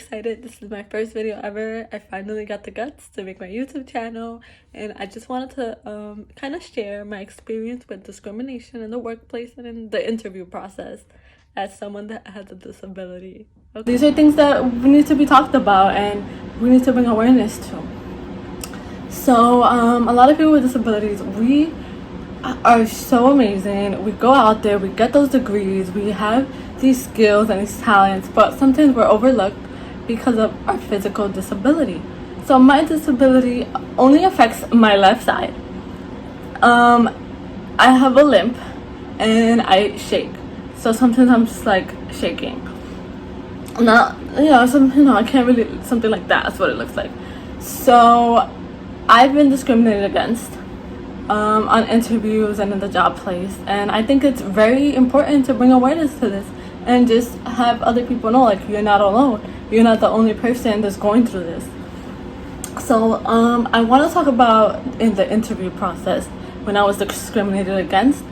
excited. This is my first video ever. I finally got the guts to make my YouTube channel, and I just wanted to kind of share my experience with discrimination in the workplace and in the interview process as someone that has a disability. Okay. These are things that we need to be talked about and we need to bring awareness to. So a lot of people with disabilities, we are so amazing. We go out there, we get those degrees, we have these skills and these talents, but sometimes we're overlooked because of our physical disability. So my disability only affects my left side. I have a limp and I shake. So sometimes I'm just like shaking. Not, I can't really, something like that. That's what it looks like. So I've been discriminated against on interviews and in the job place, and I think it's very important to bring awareness to this and just have other people know, like, you're not alone, you're not the only person that's going through this. So I want to talk about in the interview process when I was discriminated against.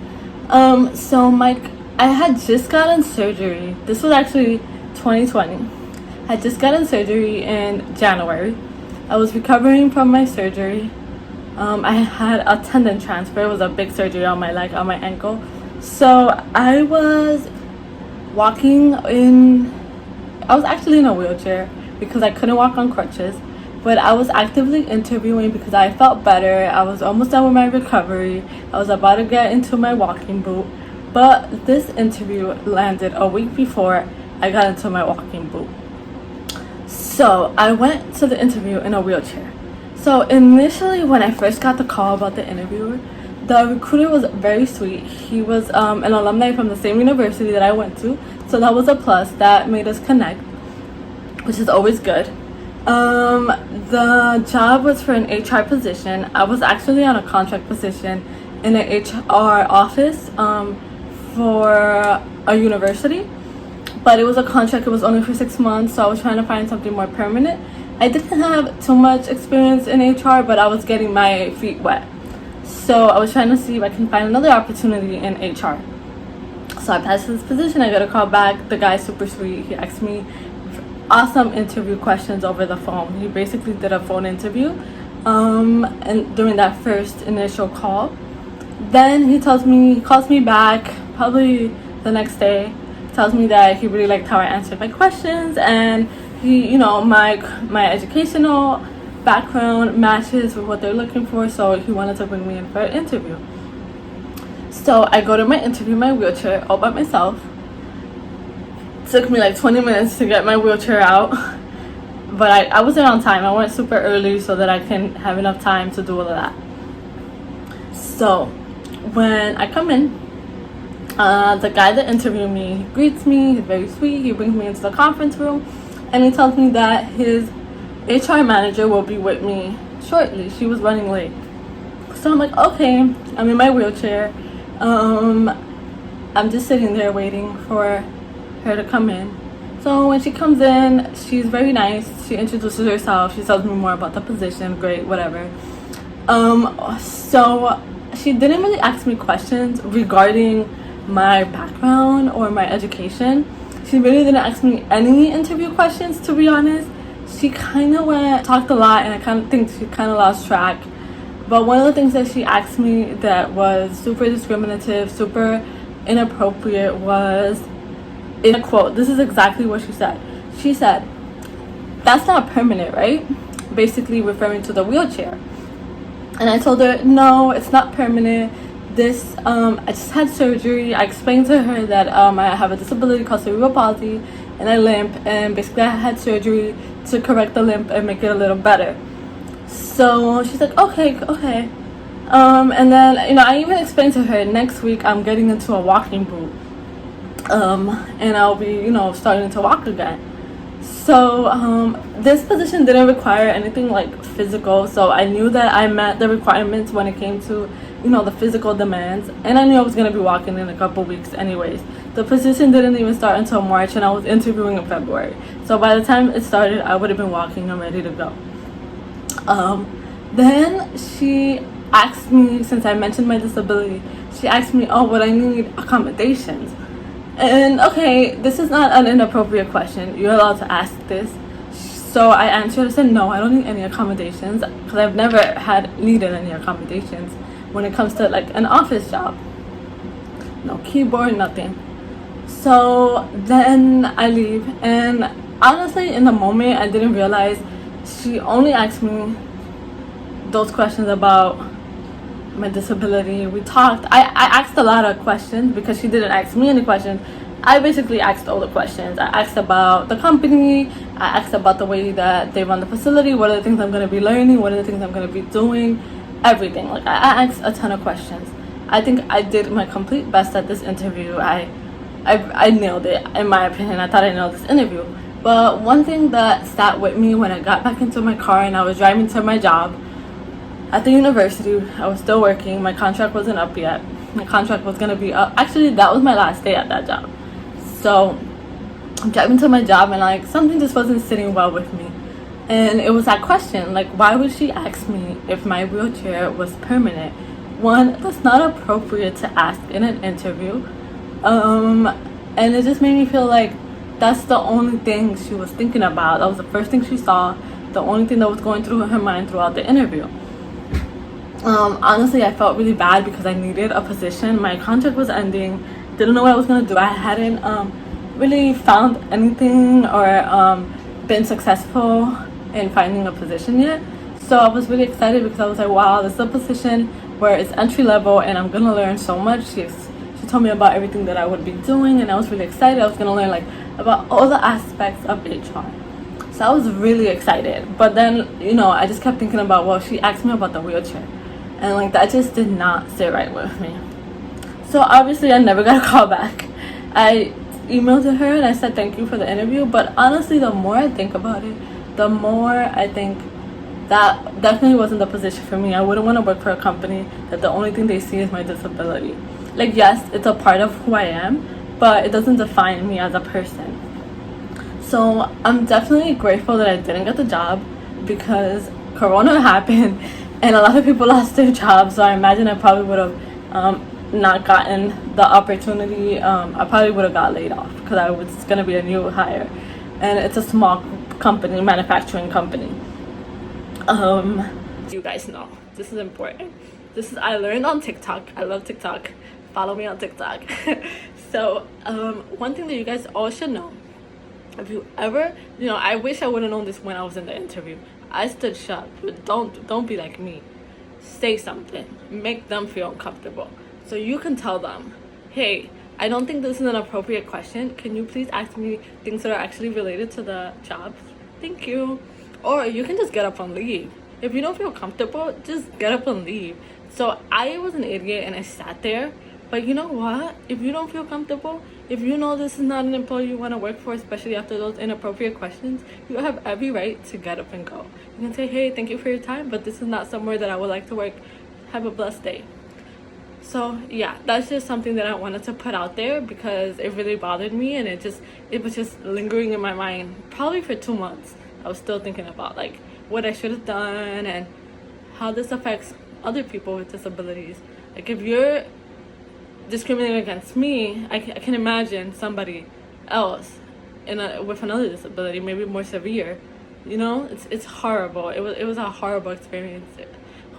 So Mike, I had just gotten surgery. This was actually 2020. I had just gotten surgery in January. I was recovering from my surgery. I had a tendon transfer. It was a big surgery on my leg, on my ankle. So I was actually in a wheelchair because I couldn't walk on crutches, but I was actively interviewing because I felt better. I was almost done with my recovery. I was about to get into my walking boot, but this interview landed a week before I got into my walking boot. So I went to the interview in a wheelchair. So initially, when I first got the call about the interviewer, the recruiter was very sweet. He was an alumni from the same university that I went to, so that was a plus. That made us connect, which is always good. The job was for an HR position. I was actually on a contract position in an HR office for a university, but it was a contract. It was only for 6 months, so I was trying to find something more permanent. I didn't have too much experience in HR, but I was getting my feet wet. So I was trying to see if I can find another opportunity in HR. So I passed this position. I got a call back. The guy's super sweet. He asked me awesome interview questions over the phone. He basically did a phone interview and during that first initial call. Then he calls me back probably the next day, tells me that he really liked how I answered my questions, and he, my educational background matches with what they're looking for, so he wanted to bring me in for an interview. So I go to my interview in my wheelchair all by myself. It took me like 20 minutes to get my wheelchair out, but I wasn't on time. I went super early so that I can have enough time to do all of that. So when I come in, the guy that interviewed me, he greets me. He's very sweet. He brings me into the conference room, and he tells me that his HR manager will be with me shortly. She was running late. So I'm like, okay, I'm in my wheelchair. I'm just sitting there waiting for her to come in. So when she comes in, she's very nice. She introduces herself. She tells me more about the position. Great, whatever. So she didn't really ask me questions regarding my background or my education. She really didn't ask me any interview questions, to be honest. She kind of talked a lot, and I kind of think she kind of lost track. But one of the things that she asked me that was super discriminative, super inappropriate was, in a quote, this is exactly what she said. She said, "That's not permanent, right?" Basically referring to the wheelchair. And I told her, no, it's not permanent. This, I just had surgery. I explained to her that I have a disability called cerebral palsy, and I limp, and basically I had surgery to correct the limp and make it a little better. So she's like, okay. And then, I even explained to her, next week I'm getting into a walking boot, and I'll be, starting to walk again. So this position didn't require anything like physical, so I knew that I met the requirements when it came to the physical demands, and I knew I was going to be walking in a couple weeks anyways. The position didn't even start until March, and I was interviewing in February, so by the time it started I would have been walking and ready to go. Then she asked me, since I mentioned my disability, she asked me, would I need accommodations? And okay, this is not an inappropriate question. You're allowed to ask this. So I answered, I said, no, I don't need any accommodations, because I've never had needed any accommodations when it comes to like an office job. No keyboard, nothing. So then I leave, and honestly, in the moment, I didn't realize she only asked me those questions about my disability. We talked. I asked a lot of questions because she didn't ask me any questions. I basically asked all the questions. I asked about the company. I asked about the way that they run the facility. What are the things I'm going to be learning? What are the things I'm going to be doing? Everything. Like, I asked a ton of questions. I think I did my complete best at this interview. I nailed it, in my opinion. I thought I nailed this interview. But one thing that sat with me when I got back into my car and I was driving to my job at the university, I was still working. My contract wasn't up yet. My contract was going to be up. Actually, that was my last day at that job. So I'm driving to my job, and like something just wasn't sitting well with me. And it was that question, like, why would she ask me if my wheelchair was permanent? One, that's not appropriate to ask in an interview. And it just made me feel like that's the only thing she was thinking about. That was the first thing she saw, the only thing that was going through her mind throughout the interview. Honestly, I felt really bad because I needed a position. My contract was ending. Didn't know what I was gonna do. I hadn't really found anything or been successful in finding a position yet. So I was really excited because I was like, wow, this is a position where it's entry level and I'm gonna learn so much. She told me about everything that I would be doing, and I was really excited. I was gonna learn like about all the aspects of HR. So I was really excited. But then, I just kept thinking about, well, she asked me about the wheelchair, and like that just did not sit right with me. So obviously I never got a call back. I emailed her and I said thank you for the interview, but honestly, the more I think about it, the more I think that definitely wasn't the position for me. I wouldn't want to work for a company that the only thing they see is my disability. Like, yes, it's a part of who I am, but it doesn't define me as a person. So I'm definitely grateful that I didn't get the job, because Corona happened and a lot of people lost their jobs. So I imagine I probably would have not gotten the opportunity. I probably would have got laid off because I was going to be a new hire, and it's a small company, manufacturing company. You guys know this is important. I learned on TikTok. I love TikTok. Follow me on TikTok. So one thing that you guys all should know, if you ever, I wish I would have known this when I was in the interview. I stood shut, but don't be like me. Say something, make them feel uncomfortable. So you can tell them, hey, I don't think this is an appropriate question. Can you please ask me things that are actually related to the job? Thank you. Or you can just get up and leave. If you don't feel comfortable, just get up and leave. So I was an idiot and I sat there. But you know what? If you don't feel comfortable, if you know this is not an employer you want to work for, especially after those inappropriate questions, you have every right to get up and go. You can say, hey, thank you for your time, but this is not somewhere that I would like to work. Have a blessed day. So yeah, that's just something that I wanted to put out there because it really bothered me, and it was just lingering in my mind probably for 2 months. I was still thinking about like what I should have done and how this affects other people with disabilities. Like, if you're discriminating against me, I can imagine somebody else with another disability, maybe more severe. It's horrible. It was a horrible experience.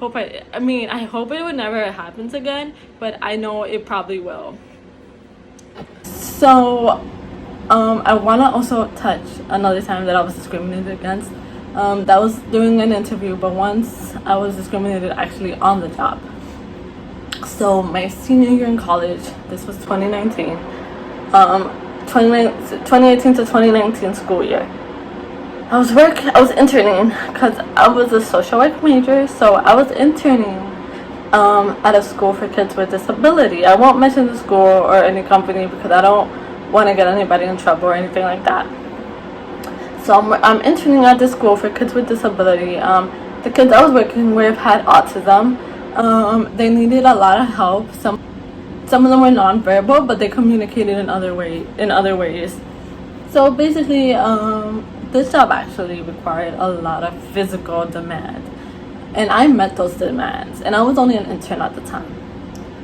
I hope it would never happens again, but I know it probably will. So I want to also touch another time that I was discriminated against. That was during an interview, but once I was discriminated actually on the job. So my senior year in college, this was 2019, 2018 to 2019 school year. I was interning because I was a social work major, so I was interning at a school for kids with disability. I won't mention the school or any company because I don't want to get anybody in trouble or anything like that. So I'm interning at this school for kids with disability. The kids I was working with had autism. They needed a lot of help. Some of them were nonverbal, but they communicated in other ways. So basically, this job actually required a lot of physical demand, and I met those demands, and I was only an intern at the time.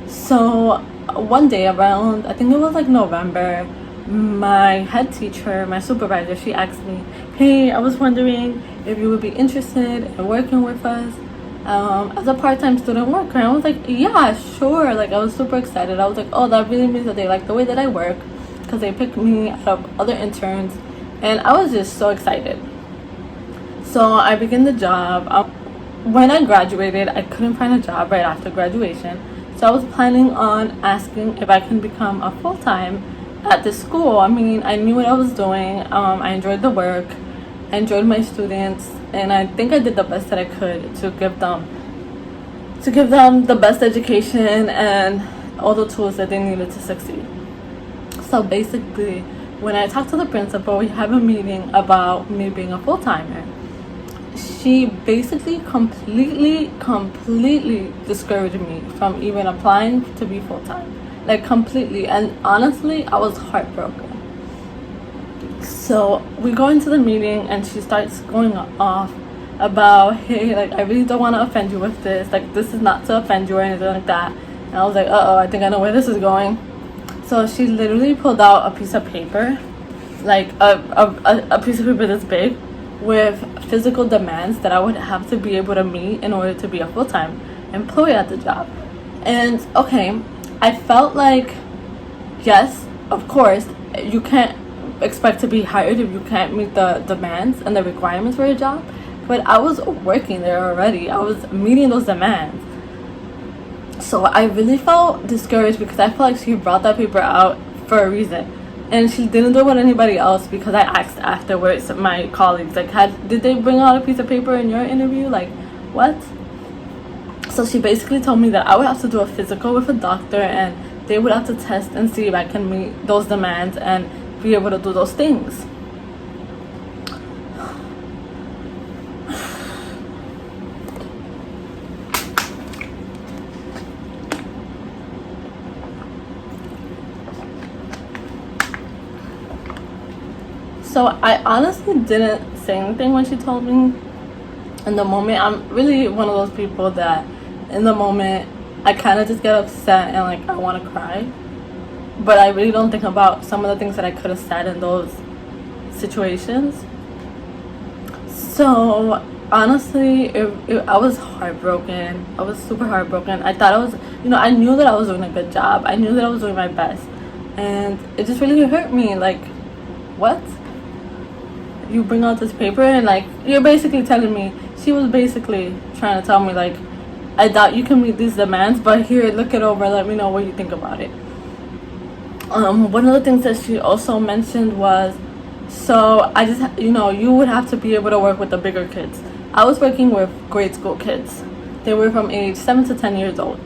So one day around, I think it was like November my head teacher, my supervisor, she asked me, hey, I was wondering if you would be interested in working with us as a part-time student worker. And I was like, yeah, sure. Like, I was super excited. I was like, oh, that really means that they like the way that I work, because they picked me out of other interns. And I was just so excited. So I began the job. When I graduated, I couldn't find a job right after graduation. So I was planning on asking if I can become a full-time at the school. I mean, I knew what I was doing. I enjoyed the work. I enjoyed my students. And I think I did the best that I could to give them the best education and all the tools that they needed to succeed. So basically, when I talked to the principal, we have a meeting about me being a full-timer. She basically completely discouraged me from even applying to be full-time. Like, completely. And honestly, I was heartbroken. So we go into the meeting and she starts going off about, hey, like, I really don't want to offend you with this. Like, this is not to offend you or anything like that. And I was like, uh-oh, I think I know where this is going. So she literally pulled out a piece of paper, like a piece of paper this big, with physical demands that I would have to be able to meet in order to be a full-time employee at the job. And okay, I felt like, yes, of course, you can't expect to be hired if you can't meet the demands and the requirements for a job. But I was working there already. I was meeting those demands. So I really felt discouraged because I felt like she brought that paper out for a reason. And she didn't do it with anybody else, because I asked afterwards my colleagues, like, did they bring out a piece of paper in your interview? Like, what? So she basically told me that I would have to do a physical with a doctor, and they would have to test and see if I can meet those demands and be able to do those things. So I honestly didn't say anything when she told me. In the moment, I'm really one of those people that in the moment I kind of just get upset and like I want to cry, but I really don't think about some of the things that I could have said in those situations. So honestly, I was heartbroken. I was super heartbroken. I thought I was, I knew that I was doing a good job. I knew that I was doing my best, and it just really hurt me. Like, what? You bring out this paper and like you're basically telling me, she was basically trying to tell me, like, I doubt you can meet these demands, but here, look it over, let me know what you think about it. One of the things that she also mentioned was, so I just, you would have to be able to work with the bigger kids. I was working with grade school kids. They were from age 7 to 10 years old.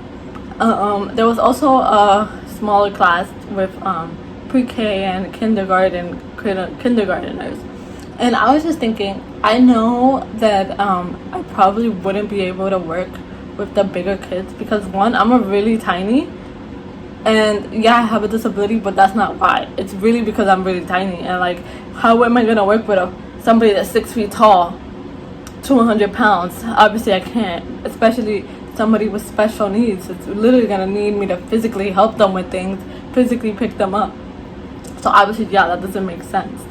There was also a smaller class with pre-K and kindergarteners. And I was just thinking, I know that I probably wouldn't be able to work with the bigger kids because, one, I'm a really tiny, and yeah, I have a disability, but that's not why. It's really because I'm really tiny. And like, how am I gonna work with somebody that's 6 feet tall, 200 pounds? Obviously I can't, especially somebody with special needs. It's literally gonna need me to physically help them with things, physically pick them up. So obviously, yeah, that doesn't make sense.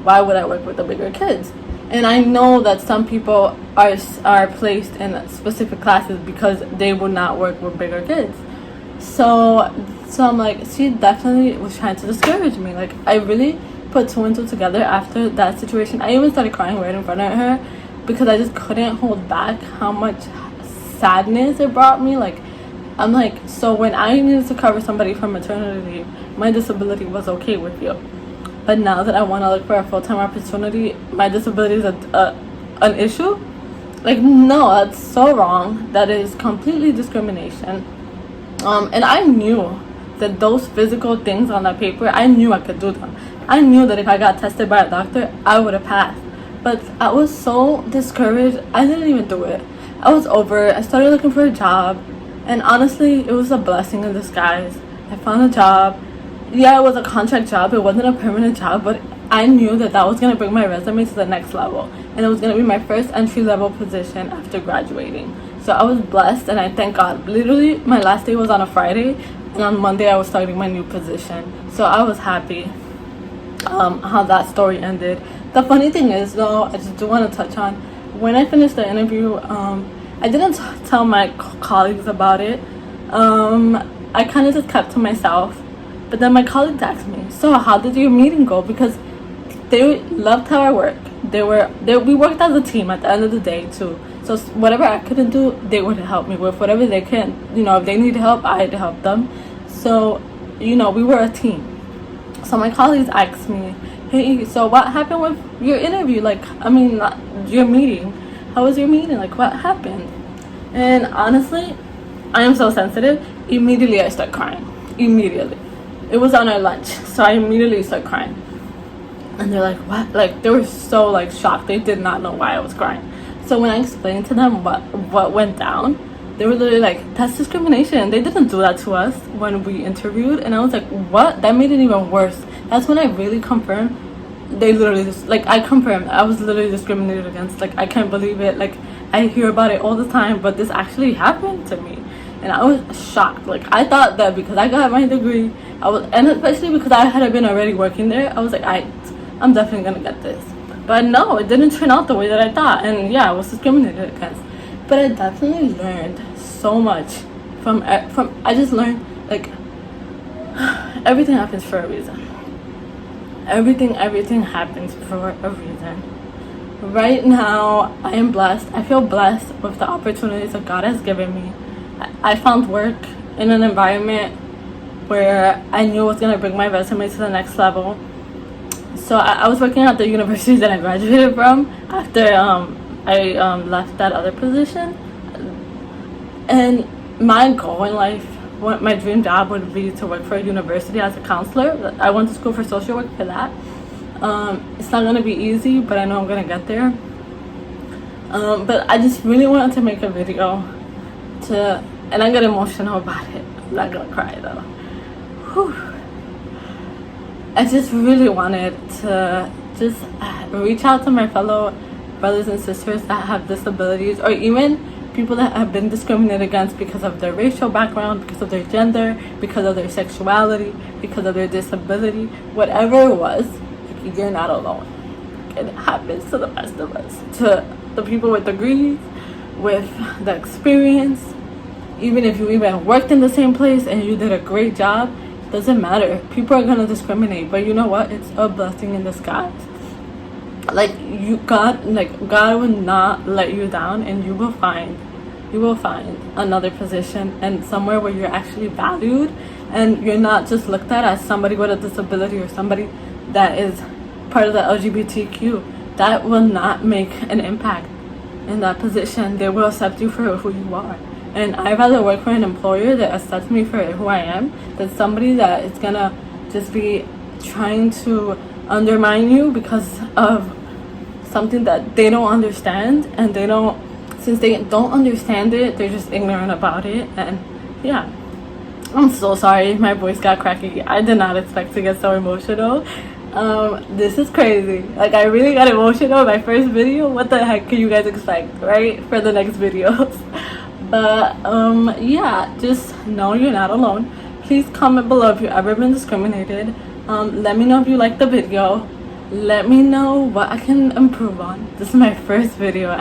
Why would I work with the bigger kids? And I know that some people are placed in specific classes because they would not work with bigger kids. So I'm like, she definitely was trying to discourage me. Like, I really put two and two together after that situation. I even started crying right in front of her because I just couldn't hold back how much sadness it brought me. Like, I'm like, so when I needed to cover somebody for maternity leave, my disability was okay with you. But now that I want to look for a full-time opportunity, my disability is an issue? Like, no, that's so wrong. That is completely discrimination. And I knew that those physical things on that paper, I knew I could do them. I knew that if I got tested by a doctor, I would have passed. But I was so discouraged, I didn't even do it. I was over it. I started looking for a job. And honestly, it was a blessing in disguise. I found a job. Yeah, it was a contract job. It wasn't a permanent job, but I knew that was going to bring my resume to the next level. And it was going to be my first entry-level position after graduating. So I was blessed, and I thank God. Literally, my last day was on a Friday, and on Monday I was starting my new position. So I was happy. how that story ended. The funny thing is, though, I just do want to touch on when I finished the interview. I didn't tell my colleagues about it. I kind of just kept to myself. But then my colleagues asked me, "So, how did your meeting go?" Because they loved how I work. We worked as a team at the end of the day too. So whatever I couldn't do, they would help me with. Whatever they can, if they need help, I had to help them. So, we were a team. So my colleagues asked me, "Hey, so what happened with your interview? Not your meeting. How was your meeting? What happened?" And honestly, I am so sensitive. Immediately I start crying. Immediately. It was on our lunch, so I immediately start crying. And they're like, "What?" They were so shocked. They did not know why I was crying. So when I explained to them what went down, they were literally like, "That's discrimination. They didn't do that to us when we interviewed." And I was like, "What?" That made it even worse. That's when I really confirmed. They literally just I confirmed I was literally discriminated against. I can't believe it. I hear about it all the time, but this actually happened to me. And I was shocked. I thought that because I got my degree, and especially because I had been already working there, I was like, I'm definitely gonna get this. But no, it didn't turn out the way that I thought. And yeah, I was discriminated against. But I definitely learned so much from. I just learned everything happens for a reason. Everything happens for a reason. Right now, I am blessed. I feel blessed with the opportunities that God has given me. I found work in an environment where I knew it was going to bring my resume to the next level. So I was working at the university that I graduated from after I left that other position. And my goal in life, my dream job would be to work for a university as a counselor. I went to school for social work for that. It's not going to be easy, but I know I'm going to get there. But I just really wanted to make a video and I get emotional about it. I'm not going to cry though. Whew. I just really wanted to just reach out to my fellow brothers and sisters that have disabilities, or even people that have been discriminated against because of their racial background, because of their gender, because of their sexuality, because of their disability, whatever it was. You're not alone. It happens to the best of us, to the people with degrees, with the experience. Even if you even worked in the same place and you did a great job, doesn't matter. People are gonna discriminate, but you know what? It's a blessing in disguise. God will not let you down, and you will find another position and somewhere where you're actually valued, and you're not just looked at as somebody with a disability or somebody that is part of the LGBTQ. That will not make an impact in that position. They will accept you for who you are. And I'd rather work for an employer that accepts me for who I am than somebody that is gonna just be trying to undermine you because of something that they don't understand. And since they don't understand it, they're just ignorant about it. And yeah, I'm so sorry my voice got cracky. I did not expect to get so emotional. This is crazy. I really got emotional in my first video. What the heck can you guys expect, right? For the next videos. But yeah, just know you're not alone. Please comment below if you've ever been discriminated. Let me know if you liked the video. Let me know what I can improve on. This is my first video.